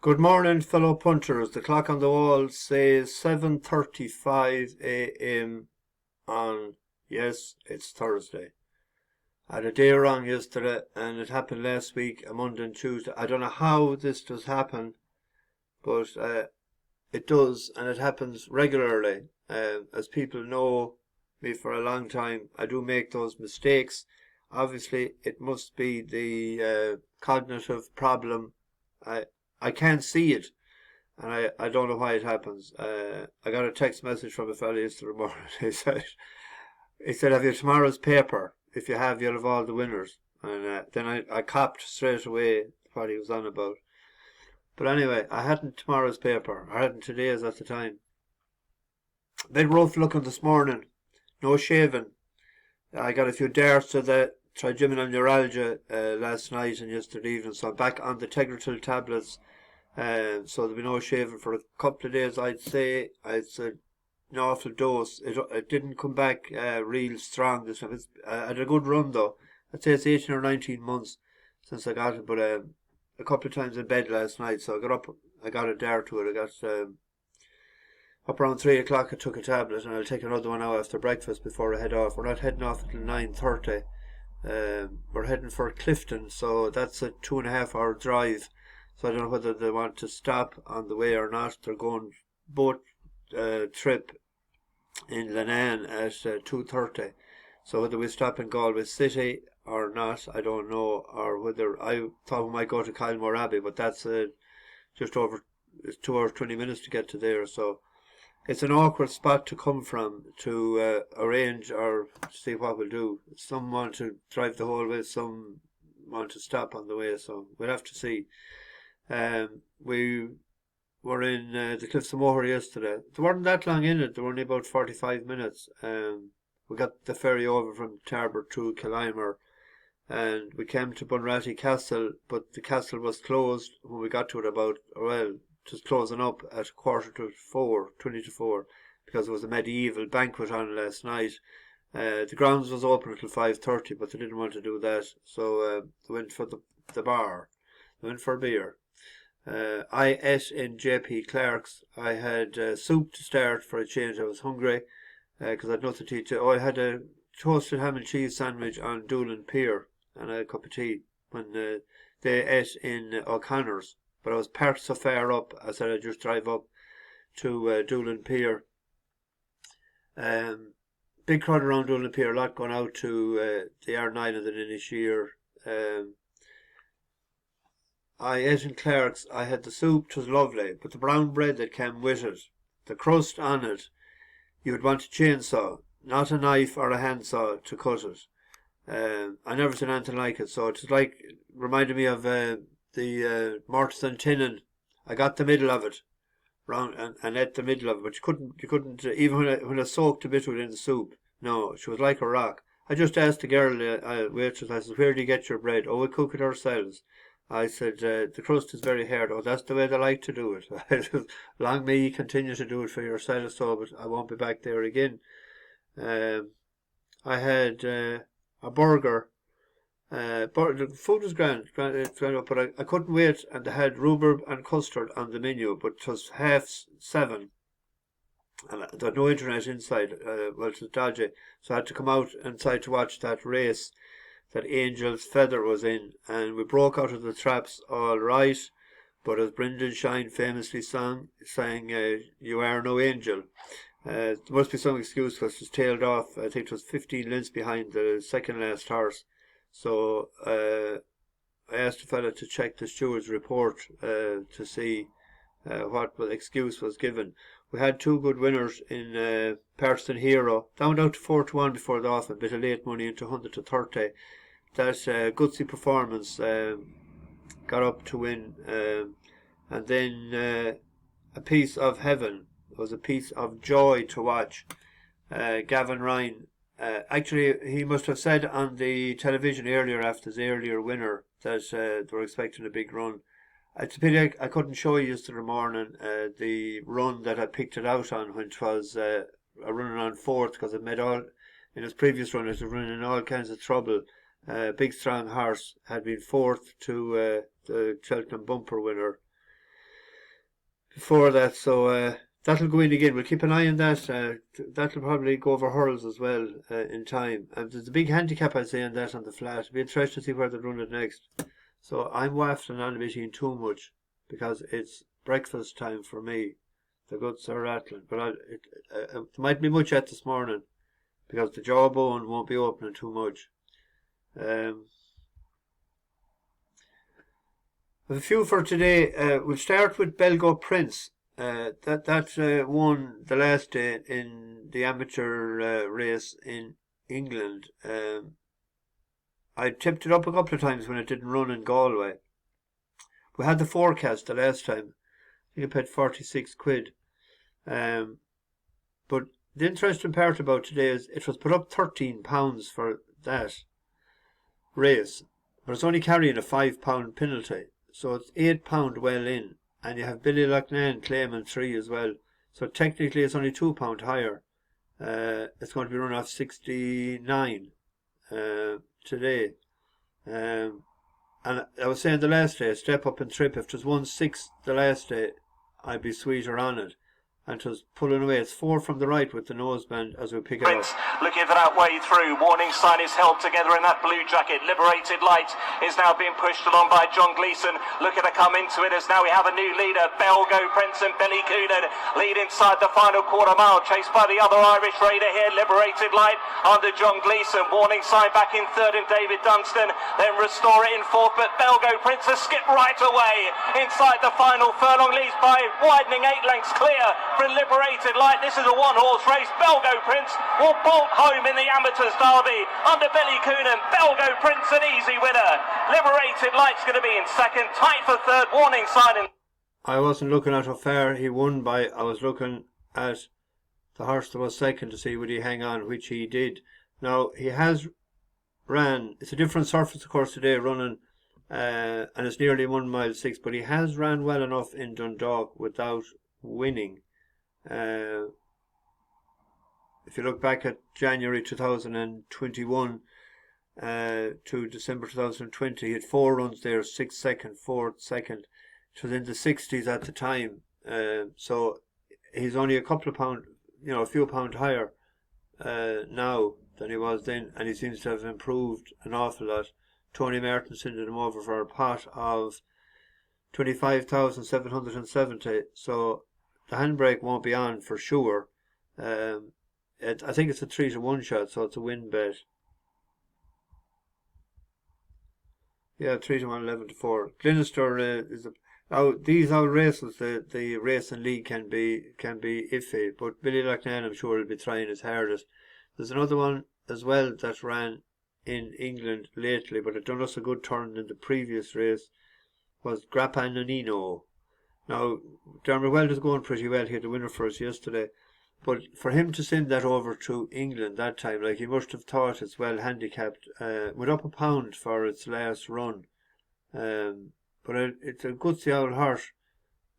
Good morning, fellow punters. The clock on the wall says 7:35 a.m. on, yes, it's Thursday. I had a day wrong yesterday, and it happened last week, a Monday and Tuesday. I don't know how this does happen, but it does, and it happens regularly. As people know me for a long time, I do make those mistakes. Obviously, it must be the cognitive problem. I can't see it, and I don't know why it happens. I got a text message from a fellow yesterday morning. He said, have you tomorrow's paper? If you have, you'll have all the winners. And then I copped straight away what he was on about. But anyway, I hadn't tomorrow's paper. I hadn't today's at the time. Bit rough looking this morning. No shaving. I got a few darts to the trigeminal neuralgia last night and yesterday evening, so I'm back on the Tegretol tablets. So there'll be no shaving for a couple of days. I'd say it's an awful dose. It didn't come back real strong this time. I had a good run though. I'd say it's 18 or 19 months since I got it, but a couple of times in bed last night. So I got up, I got a dare to it. I got up around 3 o'clock. I took a tablet, and I'll take another one now after breakfast before I head off. We're not heading off until 9:30. We're heading for Clifton, so that's a 2.5 hour drive. So I don't know whether they want to stop on the way or not. They're going boat trip in Lannan at 2:30. So whether we stop in Galway City or not, I don't know. Or whether I thought we might go to Kylemore Abbey, but that's just over. It's 2 hours 20 minutes to get to there. So it's an awkward spot to come from to arrange or see what we'll do. Some want to drive the whole way, some want to stop on the way. So we'll have to see. We were in the Cliffs of Moher yesterday. They weren't that long in it. They were only about 45 minutes. We got the ferry over from Tarbert to Kylemore, and we came to Bunratty Castle, but the castle was closed when we got to it about, well, just closing up at 20 to 4, because there was a medieval banquet on last night. The grounds was open until 5:30, but they didn't want to do that, so they went for the bar. They went for beer. I ate in JP Clark's. I had soup to start for a change. I was hungry because I had nothing to eat. I had a toasted ham and cheese sandwich on Doolin Pier and a cup of tea when they ate in O'Connor's. But I was parked so far up, I said I'd just drive up to Doolin Pier. Big crowd around Doolin Pier, a lot going out to the R9 and the Inisheer. I ate in Clark's. I had the soup, 'twas lovely, but the brown bread that came with it, the crust on it, you would want a chainsaw, not a knife or a handsaw to cut it. I never seen anything like it, so it's like, reminded me of the Mortis and Tinnin. I got the middle of it, round and ate the middle of it, but you couldn't even when I soaked a bit within the soup. No, she was like a rock. I just asked the girl, waitress, I said, where do you get your bread? Oh, we cook it ourselves. I said, the crust is very hard. Oh, that's the way they like to do it. Long may you continue to do it for yourself, so, but I won't be back there again. I had a burger. But the food was grand, but I couldn't wait, and they had rhubarb and custard on the menu, but it was 7:30, and there was no internet inside. Well, it was dodgy, so I had to come out inside to watch that race that Angel's Feather was in, and we broke out of the traps all right, but as Brendan Shine famously sang, you are no angel. There must be some excuse because it was tailed off. I think it was 15 lengths behind the second last horse. So I asked the fella to check the steward's report to see what excuse was given. We had two good winners in Person Hero. That went out to 4-1 before the off, a bit of late money into 100 to 30. That gutsy performance got up to win. And then A Piece of Heaven was a piece of joy to watch. Gavin Ryan. Actually, he must have said on the television earlier after his earlier winner that they were expecting a big run. It's a pity I couldn't show you yesterday morning the run that I picked it out on, which was a running on fourth, because it made all, in his previous run, it was running in all kinds of trouble. Big Strong Horse had been fourth to the Cheltenham bumper winner. before that, so that'll go in again. We'll keep an eye on that. That'll probably go over hurls as well in time. And there's a big handicap, I'd say, on that on the flat. It'll be interesting to see where they run it next. So I'm wafting on a bit in too much because it's breakfast time for me. The guts are rattling, but there might be much at this morning because the jawbone won't be opening too much. A few for today. We'll start with Belgoprince. That won the last day in the amateur race in England. I tipped it up a couple of times when it didn't run in Galway. We had the forecast the last time. I think I paid 46 quid. But the interesting part about today is it was put up £13 for that race, but it's only carrying a £5 penalty. So it's £8 well in, and you have Billy Loughnane claiming 3 as well. So technically it's only £2 higher. It's going to be run off 69 today. And I was saying the last day, step up and trip. If it was 1-6 the last day, I'd be sweeter on it. And it was pulling away. It's 4 from the right with the noseband as we pick it up. Looking for that way through. Warning sign is held together in that blue jacket. Liberated Light is now being pushed along by John Gleeson. Looking to come into it as now we have a new leader. Belgoprince and Billy Coonan lead inside the final quarter mile. Chased by the other Irish raider here. Liberated Light under John Gleeson. Warning sign back in third in David Dunstan. Then Restore It in fourth. But Belgoprince has skipped right away inside the final furlong. Leads by widening 8 lengths clear for Liberated Light. This is a one-horse race. Belgoprince will bolt home in the Amateurs Derby under Billy Coonan. Belgoprince an easy winner. Liberated Light's going to be in second, tight for third. Warning sign. I wasn't looking at how far he won by. I was looking at the horse that was second to see would he hang on, which he did. Now he has ran. It's a different surface, of course, today running, and it's nearly 1 mile 6. But he has ran well enough in Dundalk without winning. If you look back at January 2021 to December 2020, he had 4 runs there, 6th second, 4th second. It was in the 60s at the time. So he's only a couple of pound, a few pound higher now than he was then, and he seems to have improved an awful lot. Tony Martin sent him over for a pot of 25,770. So the handbrake won't be on for sure. I think it's a 3-to-1 shot, so it's a win bet. Yeah, 3-to-1, 11-to-4. Glenister is these old races. The racing league can be iffy, but Billy Loughnane, I'm sure, will be trying his hardest. There's another one as well that ran in England lately, but it done us a good turn in the previous race. Was Grappa and Nonino. Now, Dermot Weld is going pretty well. He had the winner for us yesterday. But for him to send that over to England that time, like, he must have thought it's well handicapped. Went up £1 for its last run. But it's a gutsy old horse.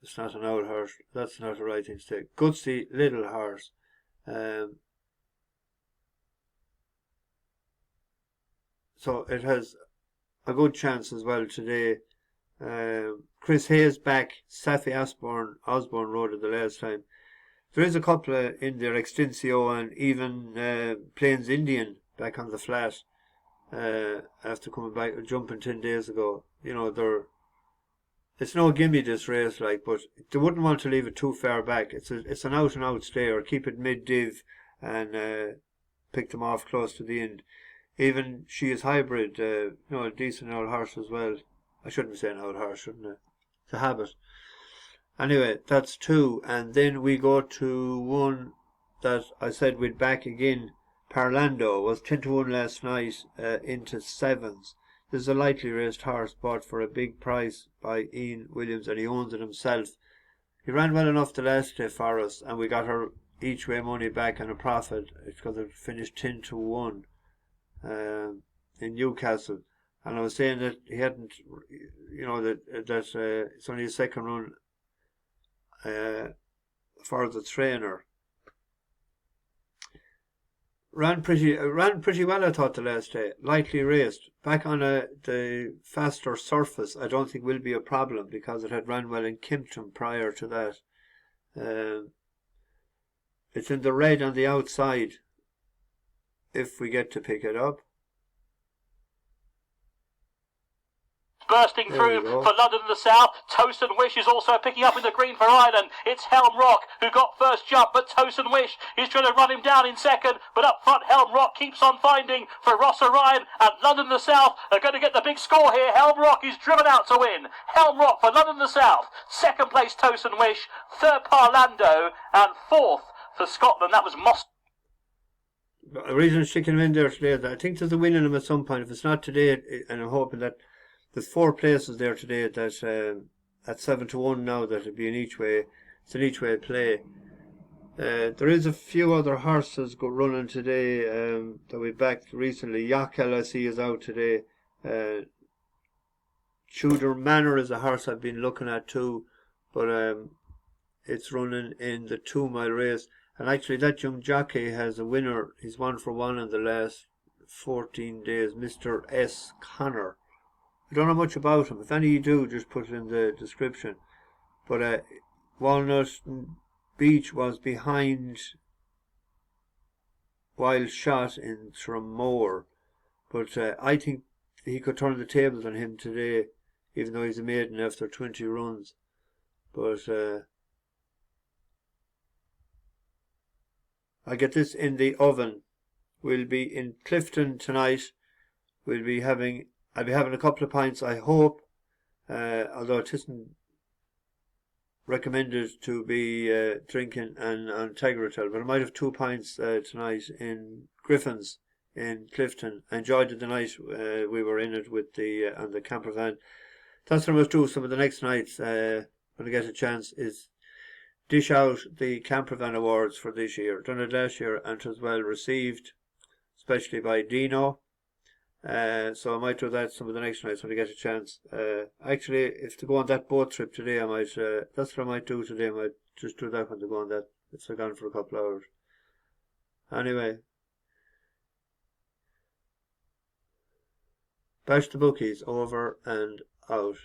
It's not an old horse. That's not the right thing to say. Gutsy little horse. So it has a good chance as well today. Chris Hayes back. Safi Osborne rode it the last time. There is a couple in there, Extensio and even Plains Indian back on the flat after coming back, jumping 10 days ago. It's no gimme this race, like, but they wouldn't want to leave it too far back. It's an out and out stayer. Keep it mid div and pick them off close to the end. Even She Is Hybrid, a decent old horse as well. I shouldn't be saying old horse, shouldn't I? It's a habit. Anyway, that's 2, and then we go to one that I said we'd back again. Parlando was 10-to-1 last night into 7s. This is a lightly raced horse bought for a big price by Ian Williams, and he owns it himself. He ran well enough the last day for us, and we got her each way money back and a profit. It's because it finished 10-to-1 in Newcastle. And I was saying that he hadn't, that it's only his second run for the trainer. Ran pretty well, I thought, the last day. Lightly raced. Back on the faster surface, I don't think will be a problem because it had ran well in Kimpton prior to that. It's in the red on the outside if we get to pick it up. Bursting through for London and the South. Toast and Wish is also picking up in the green for Ireland. It's Helm Rock who got first jump, but Toast and Wish is trying to run him down in second. But up front, Helm Rock keeps on finding for Ross Orion, and London and the South are going to get the big score here. Helm Rock is driven out to win. Helm Rock for London and the South. Second place, Toast and Wish. Third, Parlando, and fourth for Scotland. That was Moss. The reason I'm sticking him in there today is that I think there's a win in him at some point. If it's not today, and I'm hoping that there's 4 places there today that at 7-1 now that it'll be in each way. It's an each way play. There is a few other horses go running today that we backed recently. Yakel I see is out today. Tudor Manor is a horse I've been looking at too, but it's running in the 2 mile race. And actually that young jockey has a winner. He's 1 for 1 in the last 14 days. Mr. S. Connor. I don't know much about him. If any of you do, just put it in the description. But Walnut Beach was behind Wild Shot in Tramore. But I think he could turn the tables on him today, even though he's a maiden after 20 runs. But I get this in the oven. We'll be in Clifton tonight. I'll be having a couple of pints, I hope, although it isn't recommended to be drinking on Tegretol, but I might have 2 pints tonight in Griffin's in Clifton. I enjoyed it the night we were in it with on the camper van. That's what I must do. Some of the next nights, when I get a chance, is dish out the camper van awards for this year. Done it last year and it was well received, especially by Dino. So I might do that some of the next nights when I get a chance. Actually, if to go on that boat trip today, I might. That's what I might do today. I might just do that when they go on that. It's gone for a couple of hours. Anyway, bash the bookies, over and out.